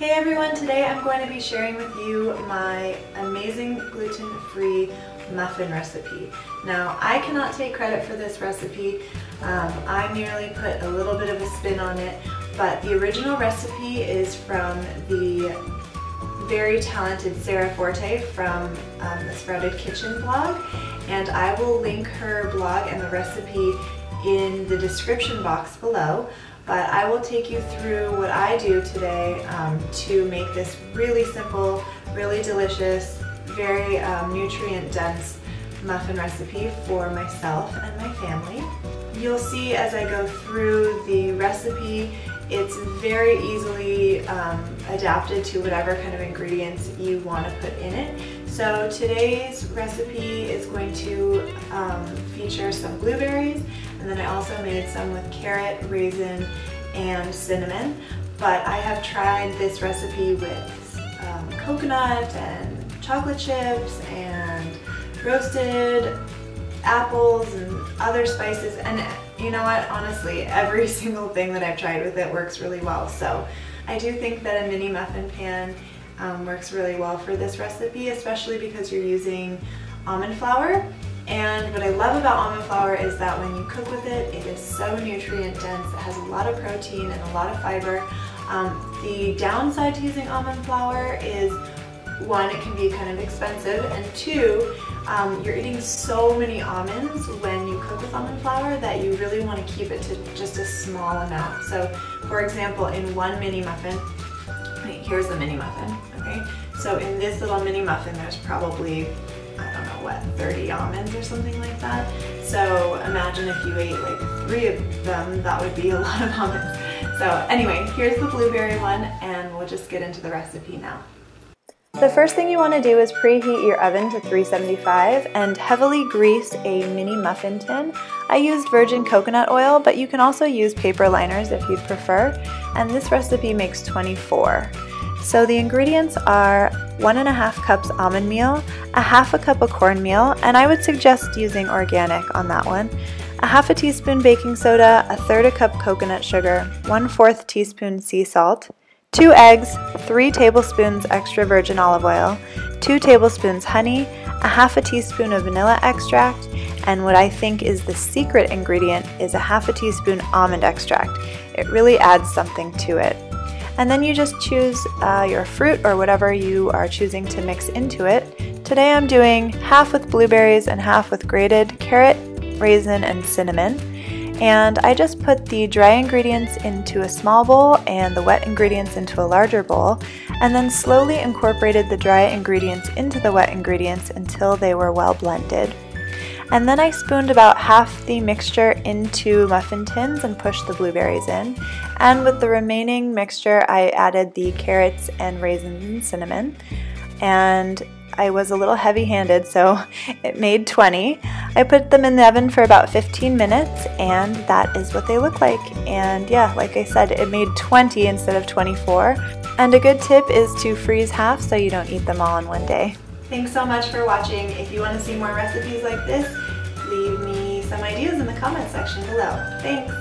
Hey everyone, today I'm going to be sharing with you my amazing gluten-free muffin recipe. Now, I cannot take credit for this recipe. I merely put a little bit of a spin on it, but the original recipe is from the very talented Sarah Forte from the Sprouted Kitchen blog, and I will link her blog and the recipe in the description box below. But I will take you through what I do today to make this really simple, really delicious, very nutrient-dense muffin recipe for myself and my family. You'll see as I go through the recipe, it's very easily adapted to whatever kind of ingredients you want to put in it. So today's recipe is going to feature some blueberries, and then I also made some with carrot, raisin, and cinnamon. But I have tried this recipe with coconut and chocolate chips and roasted apples and other spices, and you know what, honestly, every single thing that I've tried with it works really well. So I do think that a mini muffin pan works really well for this recipe, especially because you're using almond flour. And what I love about almond flour is that when you cook with it, it is so nutrient dense. It has a lot of protein and a lot of fiber. The downside to using almond flour is, one, it can be kind of expensive, and two, you're eating so many almonds when you cook with almond flour that you really want to keep it to just a small amount. So for example, in one mini muffin, here's the mini muffin, okay? So in this little mini muffin, there's probably, I don't know what, 30 almonds or something like that. So imagine if you ate like 3 of them, that would be a lot of almonds. So anyway, here's the blueberry one, and we'll just get into the recipe now. The first thing you want to do is preheat your oven to 375 and heavily grease a mini muffin tin. I used virgin coconut oil, but you can also use paper liners if you'd prefer, and this recipe makes 24. So the ingredients are 1.5 cups almond meal, 1/2 cup of cornmeal, and I would suggest using organic on that one, 1/2 teaspoon baking soda, 1/3 cup coconut sugar, 1/4 teaspoon sea salt, 2 eggs, 3 tablespoons extra virgin olive oil, 2 tablespoons honey, 1/2 teaspoon of vanilla extract, and what I think is the secret ingredient is 1/2 teaspoon almond extract. It really adds something to it. And then you just choose your fruit or whatever you are choosing to mix into it. Today I'm doing half with blueberries and half with grated carrot, raisin, and cinnamon. And I just put the dry ingredients into a small bowl and the wet ingredients into a larger bowl, and then slowly incorporated the dry ingredients into the wet ingredients until they were well blended. And then I spooned about half the mixture into muffin tins and pushed the blueberries in. And with the remaining mixture, I added the carrots and raisins and cinnamon. And I was a little heavy-handed, so it made 20. I put them in the oven for about 15 minutes, and that is what they look like. And yeah, like I said, it made 20 instead of 24. And a good tip is to freeze half so you don't eat them all in one day. Thanks so much for watching. If you want to see more recipes like this, leave me some ideas in the comment section below. Thanks!